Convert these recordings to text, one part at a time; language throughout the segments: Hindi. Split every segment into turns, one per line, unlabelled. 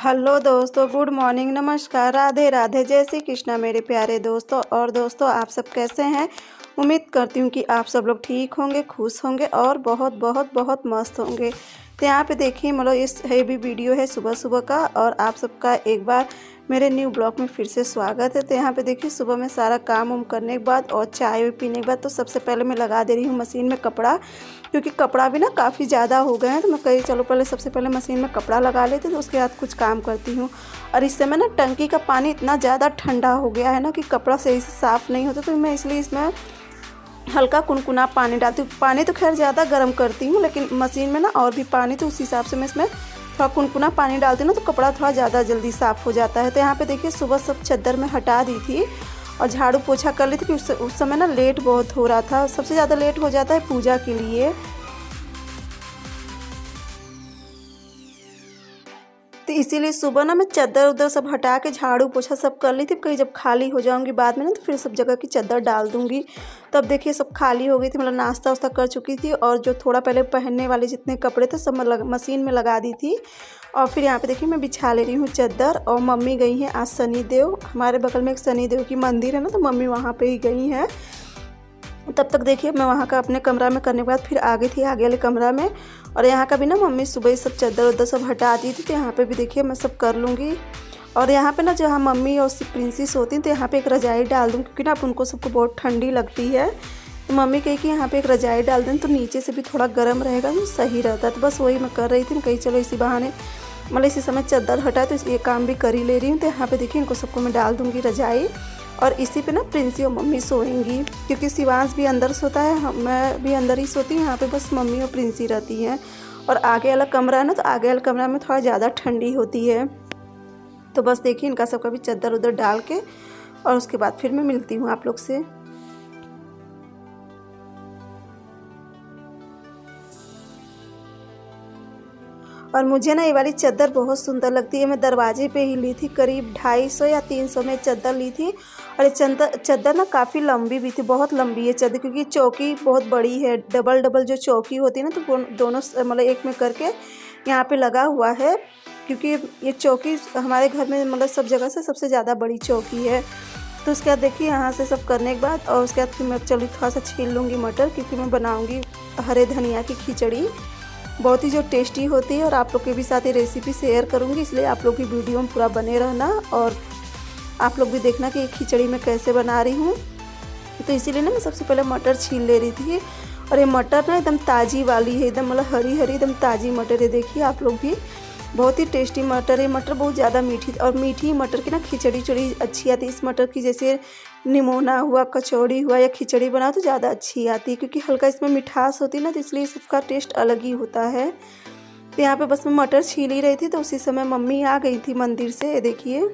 हेलो दोस्तों, गुड मॉर्निंग, नमस्कार, राधे राधे, जय श्री कृष्णा मेरे प्यारे दोस्तों। और दोस्तों, आप सब कैसे हैं? उम्मीद करती हूँ कि आप सब लोग ठीक होंगे, खुश होंगे और बहुत बहुत बहुत मस्त होंगे। तो यहाँ पे देखिए, मतलब इस हेवी वीडियो है सुबह सुबह का, और आप सबका एक बार मेरे न्यू ब्लॉग में फिर से स्वागत है। तो यहाँ पे देखिए, सुबह में सारा काम उम करने के बाद और चाय पीने के बाद तो सबसे पहले मैं लगा दे रही हूँ मशीन में कपड़ा, क्योंकि कपड़ा भी ना काफ़ी ज़्यादा हो गए हैं। तो मैं कही चलो पहले सबसे पहले मशीन में कपड़ा लगा लेते, तो उसके बाद कुछ काम करती हूँ। और इस समय ना टंकी का पानी इतना ज़्यादा ठंडा हो गया है ना कि कपड़ा सही से साफ़ नहीं होता, तो मैं इसलिए इसमें हल्का कुनकुना पानी डालती हूँ। पानी तो खैर ज़्यादा गर्म करती हूँ, लेकिन मशीन में ना और भी पानी, तो उस हिसाब से मैं इसमें थोड़ा कुनकुना पानी डालती हूँ ना, तो कपड़ा थोड़ा ज़्यादा जल्दी साफ़ हो जाता है। तो यहाँ पे देखिए, सुबह सब चद्दर में हटा दी थी और झाड़ू पोछा कर ली थी कि उस समय ना लेट बहुत हो रहा था। सबसे ज़्यादा लेट हो जाता है पूजा के लिए। तो इसीलिए सुबह ना मैं चद्दर उधर सब हटा के झाड़ू पोछा सब कर ली थी। कहीं जब खाली हो जाऊंगी बाद में ना, तो फिर सब जगह की चद्दर डाल दूंगी। तब देखिए सब खाली हो गई थी, मतलब नाश्ता वास्ता कर चुकी थी, और जो थोड़ा पहले पहनने वाले जितने कपड़े थे सब मशीन में लगा दी थी। और फिर यहाँ पे देखिए मैं बिछा ले रही हूँ चद्दर। और मम्मी गई हैं आज शनिदेव, हमारे बगल में एक शनिदेव की मंदिर है ना, तो मम्मी वहाँ पर ही गई हैं। तब तक देखिए मैं वहाँ का अपने कमरा में करने के बाद फिर आ गई थी आगे वाले कमरा में। और यहाँ का भी ना मम्मी सुबह ही सब चद्दर उद्दर सब हटा दी थी, तो यहाँ पे भी देखिए मैं सब कर लूँगी। और यहाँ पे ना जहाँ मम्मी और प्रिंसी सोती हैं, तो यहाँ पे एक रजाई डाल दूँ, क्योंकि ना अब उनको सबको बहुत ठंडी लगती है। तो मम्मी कही कि यहाँ पे एक रजाई डाल दें, तो नीचे से भी थोड़ा गर्म रहेगा तो सही रहता है। तो बस वही मैं कर रही थी। कहीं चलो इसी बहाने, मतलब इसी समय चद्दर हटाए तो ये काम भी कर ही ले रही हूँ। तो यहाँ पे देखिए इनको सबको मैं डाल दूँगी रजाई, और इसी पे ना प्रिंसी और मम्मी सोएंगी, क्योंकि शिवांश भी अंदर सोता है, मैं भी अंदर ही सोती हूँ। यहाँ पे बस मम्मी और प्रिंसी रहती हैं। और आगे वाला कमरा है ना, तो आगे वाला कमरा में थोड़ा ज़्यादा ठंडी होती है। तो बस देखिए इनका सबका भी चद्दर उधर डाल के, और उसके बाद फिर मैं मिलती हूँ आप लोग से। और मुझे ना ये वाली चद्दर बहुत सुंदर लगती है। मैं दरवाजे पे ही ली थी, करीब 250 या 300 में चद्दर ली थी। और ये चद्दर ना काफ़ी लंबी भी थी, बहुत लंबी है चद्दर, क्योंकि चौकी बहुत बड़ी है। डबल डबल जो चौकी होती है ना, तो दोनों मतलब एक में करके यहाँ पे लगा हुआ है, क्योंकि ये चौकी हमारे घर में मतलब सब जगह से सबसे ज़्यादा बड़ी चौकी है। तो उसके बाद देखिए यहाँ से सब करने के बाद, और उसके बाद फिर मैं चलो थोड़ा सा छील लूँगी मटर, क्योंकि मैं बनाऊँगी हरे धनिया की खिचड़ी, बहुत ही जो टेस्टी होती है। और आप लोग के भी साथ ये रेसिपी शेयर करूँगी, इसलिए आप लोग की वीडियो में पूरा बने रहना, और आप लोग भी देखना कि खिचड़ी मैं कैसे बना रही हूँ। तो इसीलिए ना मैं सबसे पहले मटर छील ले रही थी। और ये मटर ना एकदम ताज़ी वाली है, एकदम मतलब हरी हरी एकदम ताज़ी मटर है। देखिए आप लोग भी, बहुत ही टेस्टी मटर है। मटर बहुत ज़्यादा मीठी, और मीठी मटर की ना खिचड़ी चड़ी अच्छी आती है। इस मटर की जैसे निमोना हुआ, कचौड़ी हुआ या खिचड़ी बनाओ तो ज़्यादा अच्छी आती है, क्योंकि हल्का इसमें मिठास होती है ना, तो इसलिए सबका टेस्ट अलग ही होता है। तो यहाँ पे बस मैं मटर छील ही रही थी, तो उसी समय मम्मी आ गई थी मंदिर से, देखिए।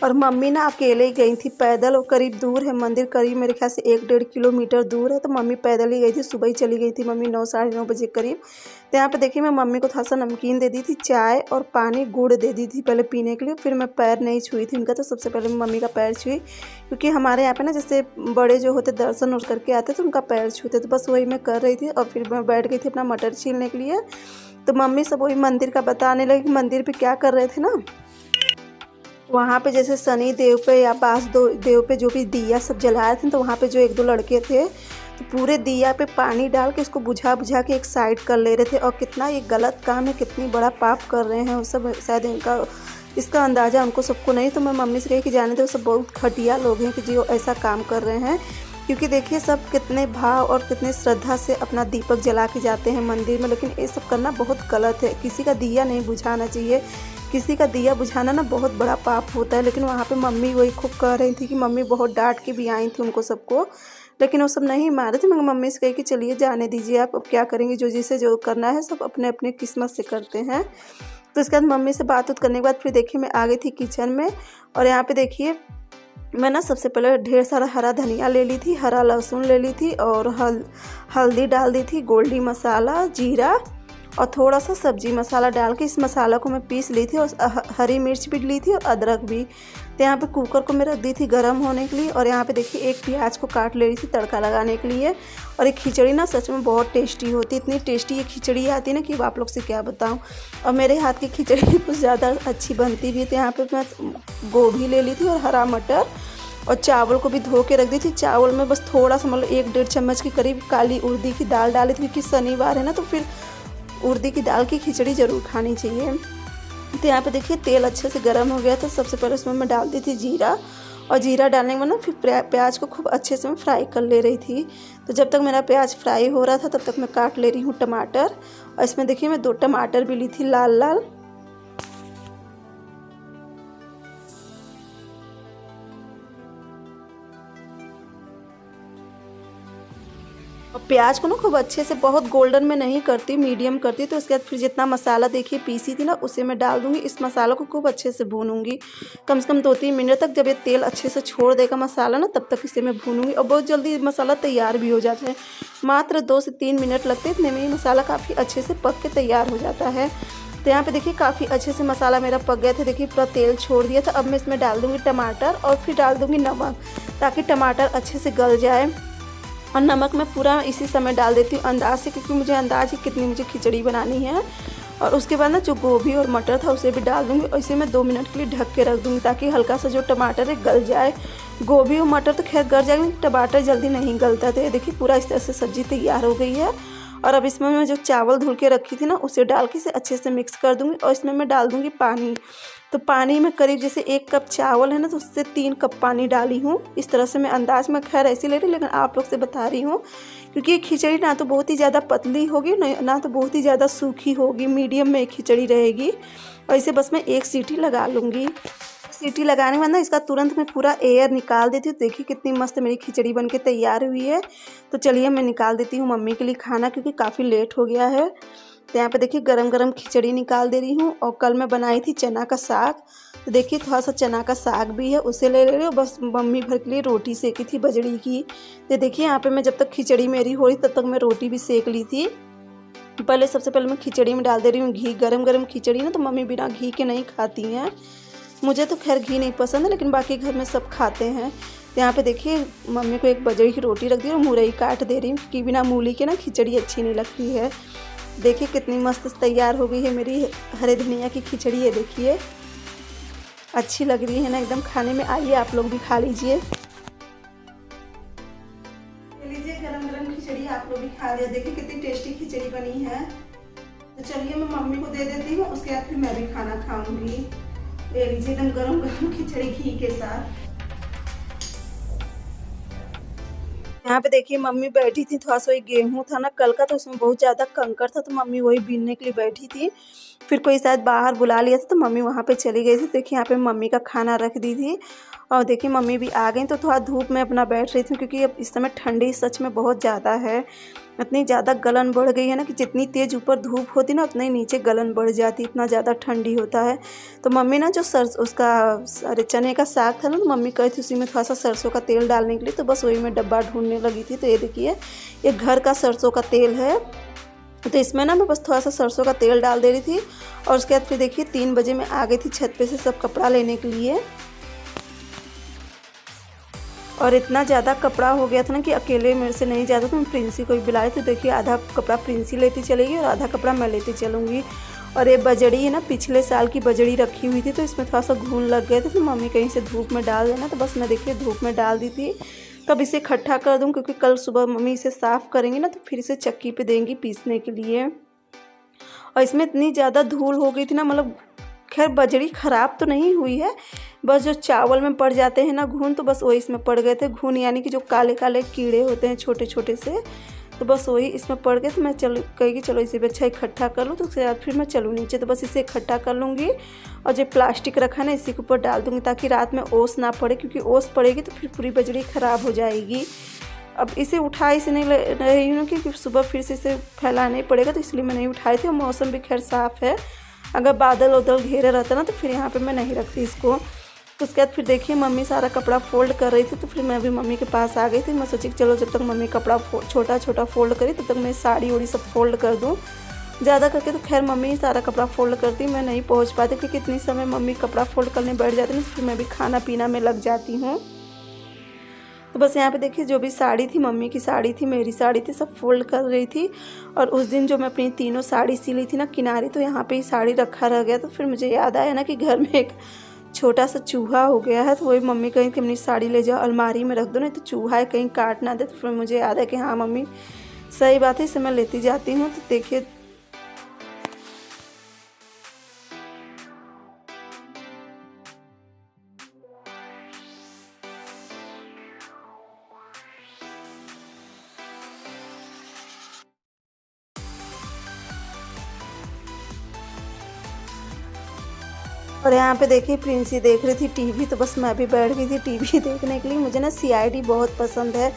और मम्मी ना अकेले ही गई थी पैदल, और करीब दूर है मंदिर, करीब मेरे ख्याल से 1-1.5 किलोमीटर दूर है। तो मम्मी पैदल ही गई थी, सुबह ही चली गई थी मम्मी 9 साढ़े 9 बजे करीब। तो यहाँ पे देखिए मैं मम्मी को थोड़ा सा नमकीन दे दी थी, चाय और पानी गुड़ दे दी थी पहले पीने के लिए। फिर मैं पैर नहीं छुई थी उनका, तो सबसे पहले मैं मम्मी का पैर छुई, क्योंकि हमारे यहाँ पे ना जैसे बड़े जो होते दर्शन और करके आते तो उनका पैर छूते। तो बस वही मैं कर रही थी, और फिर मैं बैठ गई थी अपना मटर छीलने के लिए। तो मम्मी सब वही मंदिर का बताने लगी, मंदिर पर क्या कर रहे थे ना, वहाँ पे जैसे शनि देव पे या बास देव पे जो भी दिया सब जलाए थे, तो वहाँ पे जो 1-2 लड़के थे, तो पूरे दिया पे पानी डाल के इसको बुझा बुझा के एक साइड कर ले रहे थे। और कितना ये गलत काम है, कितनी बड़ा पाप कर रहे हैं वो सब, शायद इसका अंदाज़ा उनको सबको नहीं। तो मैं मम्मी से कही कि जाने दो, वो सब बहुत घटिया लोग हैं कि जो ऐसा काम कर रहे हैं। क्योंकि देखिए सब कितने भाव और कितने श्रद्धा से अपना दीपक जला के जाते हैं मंदिर में, लेकिन ये सब करना बहुत गलत है। किसी का दिया नहीं बुझाना चाहिए, किसी का दिया बुझाना ना बहुत बड़ा पाप होता है। लेकिन वहाँ पे मम्मी वही खूब कह रही थी कि मम्मी बहुत डांट के भी आई थी उनको सबको, लेकिन वो सब नहीं मारे थे। मैं मम्मी से कही कि चलिए जाने दीजिए, आप अब क्या करेंगे, जो जिसे जो करना है सब अपने अपने किस्मत से करते हैं। तो इसके बाद मम्मी से बात करने के बाद फिर देखिए मैं आ गई थी किचन में। और यहाँ पे देखिए मैं ना सबसे पहले ढेर सारा हरा धनिया ले ली थी, हरा लहसुन ले ली थी, और हल्दी डाल दी थी, गोल्डी मसाला, जीरा, और थोड़ा सा सब्जी मसाला डाल के इस मसाला को मैं पीस ली थी, और हरी मिर्च भी ली थी और अदरक भी। तो यहाँ पे कुकर को मैं रख दी थी गर्म होने के लिए, और यहाँ पे देखिए एक प्याज को काट ले रही थी तड़का लगाने के लिए। और ये खिचड़ी ना सच में बहुत टेस्टी होती है, इतनी टेस्टी ये खिचड़ी आती है ना कि आप लोग से क्या बताऊँ। और मेरे हाथ की खिचड़ी कुछ ज़्यादा अच्छी बनती भी है। तो यहाँ पर मैं गोभी ले ली थी और हरा मटर, और चावल को भी धो के रख दी थी। चावल में बस थोड़ा सा मतलब 1-1.5 चम्मच के करीब काली उड़दी की दाल डाली थी, क्योंकि शनिवार है ना, तो फिर उड़दी की दाल की खिचड़ी ज़रूर खानी चाहिए। तो यहाँ पे देखिए तेल अच्छे से गर्म हो गया था। सबसे पहले उसमें मैं डाल दी थी जीरा, और जीरा डालने के बाद ना फिर प्याज को खूब अच्छे से मैं फ्राई कर ले रही थी। तो जब तक मेरा प्याज फ्राई हो रहा था तब तक मैं काट ले रही हूँ टमाटर। और इसमें देखिए मैं 2 टमाटर भी ली थी लाल लाल। और प्याज को ना खूब अच्छे से, बहुत गोल्डन में नहीं करती, मीडियम करती। तो उसके बाद फिर जितना मसाला देखिए पीसी थी ना उसे मैं डाल दूंगी। इस मसाला को खूब अच्छे से भूनूंगी कम से कम 2-3 मिनट तक। जब ये तेल अच्छे से छोड़ देगा मसाला ना, तब तक इसे मैं भूनूंगी। और बहुत जल्दी मसाला तैयार भी हो जाता है, मात्र 2 से 3 मिनट लगते हैं, इतने में ही मसाला काफ़ी अच्छे से पक के तैयार हो जाता है। तो यहाँ पे देखिए काफ़ी अच्छे से मसाला मेरा पक गया था, देखिए पूरा तेल छोड़ दिया था। अब मैं इसमें डाल दूँगी टमाटर, और फिर डाल दूँगी नमक, ताकि टमाटर अच्छे से गल जाए। और नमक मैं पूरा इसी समय डाल देती हूँ अंदाज से, क्योंकि मुझे अंदाज है कितनी मुझे खिचड़ी बनानी है। और उसके बाद ना जो गोभी और मटर था उसे भी डाल दूँगी, और इसे मैं 2 मिनट के लिए ढक के रख दूँगी, ताकि हल्का सा जो टमाटर है गल जाए। गोभी और मटर तो खैर गल जाएगा, लेकिन टमाटर जल्दी नहीं गलता। तो ये देखिए पूरा इस तरह से सब्ज़ी तैयार हो गई है। और अब इसमें मैं जो चावल धुल के रखी थी ना उसे डाल के इसे अच्छे से मिक्स कर दूँगी, और इसमें मैं डाल दूँगी पानी। तो पानी में करीब जैसे 1 कप चावल है ना, तो उससे 3 कप पानी डाली हूँ। इस तरह से मैं अंदाज में खैर ऐसे ले रही, लेकिन आप लोग से बता रही हूँ, क्योंकि ये खिचड़ी ना तो बहुत ही ज़्यादा पतली होगी, ना तो बहुत ही ज़्यादा सूखी होगी, मीडियम में खिचड़ी रहेगी। और इसे बस मैं 1 सीटी लगा लूँगी। सीटी लगाने के बाद ना इसका तुरंत मैं पूरा एयर निकाल देती हूँ। देखिए कितनी मस्त मेरी खिचड़ी बन के तैयार हुई है। तो चलिए मैं निकाल देती हूँ मम्मी के लिए खाना, क्योंकि काफ़ी लेट हो गया है। तो यहाँ पे देखिए गरम गरम खिचड़ी निकाल दे रही हूँ। और कल मैं बनाई थी चना का साग, तो देखिए थोड़ा सा चना का साग भी है, उसे ले रही हूँ। बस मम्मी भर के लिए रोटी सेकी थी बजड़ी की। तो देखिए यहाँ पे मैं जब तक खिचड़ी मेरी हो रही तब तक मैं रोटी भी सेक ली थी। पहले सबसे पहले मैं खिचड़ी में डाल दे रही हूँ घी। गरम गरम खिचड़ी ना तो मम्मी बिना घी के नहीं खाती हैं। मुझे तो खैर घी नहीं पसंद है, लेकिन बाकी घर में सब खाते हैं। तो यहाँ पे देखिए मम्मी को एक बजड़ी की रोटी रख दी और मुरई काट दे रही हूँ, क्योंकि बिना मूली के ना खिचड़ी अच्छी नहीं लगती है। देखिए कितनी मस्त तैयार हो गई है मेरी हरे धनिया की खिचड़ी है। देखिए अच्छी लग रही है ना एकदम खाने में। आइए आप लोग भी खा लीजिए। लीजिए गरम गरम खिचड़ी आप लोग भी खा लिया। देखिए कितनी टेस्टी खिचड़ी बनी है। तो चलिए मैं मम्मी को दे देती हूँ, उसके बाद फिर मैं भी खाना खाऊंगी। ले लीजिए एकदम गरम गरम खिचड़ी घी के साथ। यहाँ पे देखिए मम्मी बैठी थी, थोड़ा सा गेहूँ था ना कल का, तो उसमें बहुत ज़्यादा कंकड़ था, तो मम्मी वही बीनने के लिए बैठी थी। फिर कोई शायद बाहर बुला लिया था तो मम्मी वहाँ पे चली गई थी। देखिए यहाँ पे मम्मी का खाना रख दी थी, और देखिए मम्मी भी आ गई। तो थोड़ा धूप में अपना बैठ रही थी, क्योंकि अब इस समय ठंडी सच में बहुत ज़्यादा है। इतनी ज़्यादा गलन बढ़ गई है ना कि जितनी तेज़ ऊपर धूप होती ना उतना ही नीचे गलन बढ़ जाती, इतना ज़्यादा ठंडी होता है। तो मम्मी ना जो उसका चने का साग था ना, तो मम्मी कही थी उसी में थोड़ा सा सरसों का तेल डालने के लिए, तो बस वही मैं डब्बा ढूंढने लगी थी। तो ये देखिए ये घर का सरसों का तेल है। तो इसमें ना मैं बस थोड़ा सा सरसों का तेल डाल दे रही थी। और उसके बाद फिर देखिए 3 बजे मैं आ गई थी छत पे से सब कपड़ा लेने के लिए। और इतना ज़्यादा कपड़ा हो गया था ना कि अकेले मेरे से नहीं जाता, तो मैं प्रिंसी को ही बुलाई। तो देखिए आधा कपड़ा प्रिंसी लेती चलेगी और आधा कपड़ा मैं लेती चलूँगी। और ये बजड़ी है ना, पिछले साल की बजड़ी रखी हुई थी, तो इसमें थोड़ा सा घून लग गए थे, तो मम्मी कहीं से धूप में डाल देना, तो बस मैं देखिए धूप में डाल दी थी। तब इसे इकट्ठा कर दूँ, क्योंकि कल सुबह मम्मी इसे साफ़ करेंगी ना, तो फिर इसे चक्की पे देंगी पीसने के लिए। और इसमें इतनी ज़्यादा धूल हो गई थी ना, मतलब खैर बजड़ी ख़राब तो नहीं हुई है, बस जो चावल में पड़ जाते हैं ना घून, तो बस वही इसमें पड़ गए थे घून, यानी कि जो काले काले कीड़े होते हैं छोटे छोटे से, तो बस वही इसमें पड़ गए। तो मैं कही चलो इसे भी अच्छा इकट्ठा कर लूँ, तो उसके बाद फिर मैं चलूँ नीचे। तो बस इसे इकट्ठा कर लूँगी, और जो प्लास्टिक रखा है ना इसी के ऊपर डाल दूँगी, ताकि रात में ओस ना पड़े, क्योंकि ओस पड़ेगी तो फिर पूरी बजड़ी ख़राब हो जाएगी। अब इसे उठाई से नहीं रही हूँ, क्योंकि सुबह फिर से इसे फैलाना ही पड़ेगा, तो इसलिए मैं नहीं उठाई थी। और मौसम भी खैर साफ़ है, अगर बादल उदल घेरे रहता ना तो फिर यहाँ पे मैं नहीं रखती इसको। तो उसके बाद फिर देखिए मम्मी सारा कपड़ा फोल्ड कर रही थी, तो फिर मैं भी मम्मी के पास आ गई थी। मैं सोची कि चलो जब तक मम्मी कपड़ा छोटा छोटा फोल्ड करी तब तक मैं साड़ी उड़ी सब फोल्ड कर दूँ। ज़्यादा करके तो खैर मम्मी ही सारा कपड़ा फोल्ड करती, मैं नहीं पहुंच पाती क्योंकि इतनी समय मम्मी कपड़ा फोल्ड करने बैठ जाती है, फिर मैं भी खाना पीना में लग जाती हूँ। तो बस यहाँ पे देखिए जो भी साड़ी थी, मम्मी की साड़ी थी, मेरी साड़ी थी, सब फोल्ड कर रही थी। और उस दिन जो मैं अपनी तीनों साड़ी सिली थी ना किनारी, तो यहाँ पे ही साड़ी रखा रह गया। तो फिर मुझे याद आया ना कि घर में एक छोटा सा चूहा हो गया है, तो वही मम्मी कहीं कि अपनी साड़ी ले जाओ अलमारी में रख दो, नहीं तो चूहा है कहीं काट ना दे। तो फिर मुझे याद है कि हाँ मम्मी सही बात है, इसे मैं लेती जाती हूँ। तो देखिए और यहाँ पे देखिए प्रिंसी देख रही थी टीवी, तो बस मैं भी बैठ गई थी टीवी देखने के लिए। मुझे ना सीआईडी बहुत पसंद है,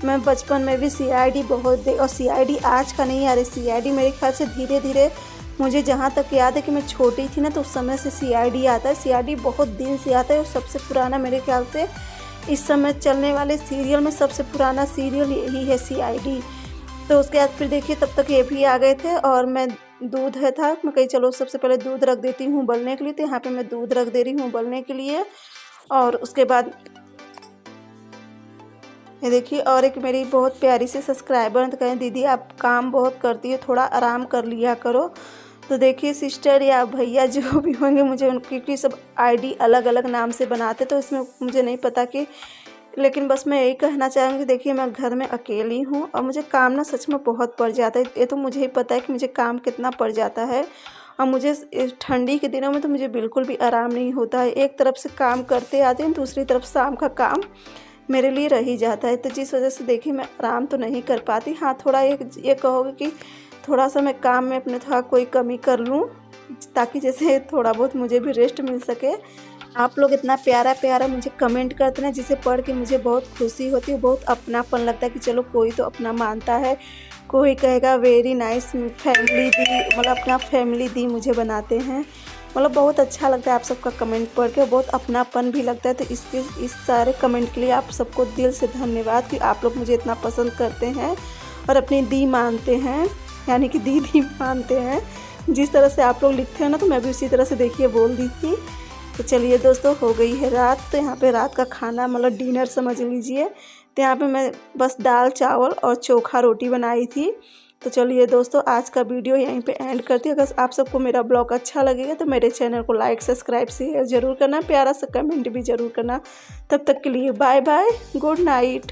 मैं बचपन में भी सीआईडी बहुत और सीआईडी आज का नहीं, अरे सीआईडी मेरे ख्याल से धीरे धीरे, मुझे जहाँ तक याद है कि मैं छोटी थी ना तो उस समय से सीआईडी आता है। सीआईडी बहुत दिन से आता है और सबसे पुराना मेरे ख्याल से इस समय चलने वाले सीरियल में सबसे पुराना सीरियल यही है सीआईडी। तो उसके बाद फिर देखिए तब तक ये भी आ गए थे और मैं दूध है था, मैं कही चलो सबसे पहले दूध रख देती हूँ उबलने के लिए। तो यहाँ पे मैं दूध रख दे रही हूँ उबलने के लिए। और उसके बाद ये देखिए और एक मेरी बहुत प्यारी सी सब्सक्राइबर तो कहें दीदी आप काम बहुत करती हो, थोड़ा आराम कर लिया करो। तो देखिए सिस्टर या भैया जो भी होंगे, मुझे उनकी सब आईडी अलग अलग नाम से बनाते, तो इसमें मुझे नहीं पता कि, लेकिन बस मैं यही कहना चाहूँगी देखिए मैं घर में अकेली हूँ और मुझे काम ना सच में बहुत पड़ जाता है। ये तो मुझे ही पता है कि मुझे काम कितना पड़ जाता है। और मुझे ठंडी के दिनों में तो मुझे बिल्कुल भी आराम नहीं होता है, एक तरफ से काम करते आते हैं, दूसरी तरफ शाम का काम मेरे लिए रह ही जाता है। तो जिस वजह से देखिए मैं आराम तो नहीं कर पाती। हाँ थोड़ा ये कहोगे कि थोड़ा सा मैं काम में अपने थोड़ा कोई कमी कर लूँ, ताकि जैसे थोड़ा बहुत मुझे भी रेस्ट मिल सके। आप लोग इतना प्यारा प्यारा मुझे कमेंट करते हैं जिसे पढ़ के मुझे बहुत खुशी होती है, बहुत अपनापन लगता है कि चलो कोई तो अपना मानता है। कोई कहेगा वेरी नाइस फैमिली दी, मतलब अपना फैमिली दी मुझे बनाते हैं, मतलब बहुत अच्छा लगता है आप सबका कमेंट पढ़ के, बहुत अपनापन भी लगता है। तो इस सारे कमेंट के लिए आप सबको दिल से धन्यवाद कि आप लोग मुझे इतना पसंद करते हैं और अपनी दी मानते हैं, यानी कि दीदी मानते हैं। जिस तरह से आप लोग लिखते हैं ना, तो मैं भी उसी तरह से देखिए बोल दी थी। तो चलिए दोस्तों हो गई है रात, तो यहाँ पे रात का खाना मतलब डिनर समझ लीजिए। तो यहाँ पे मैं बस दाल चावल और चोखा रोटी बनाई थी। तो चलिए दोस्तों आज का वीडियो यहीं पे एंड करती हूँ। अगर आप सबको मेरा ब्लॉग अच्छा लगेगा तो मेरे चैनल को लाइक सब्सक्राइब शेयर ज़रूर करना, प्यारा सा कमेंट भी ज़रूर करना। तब तक के लिए बाय बाय, गुड नाइट।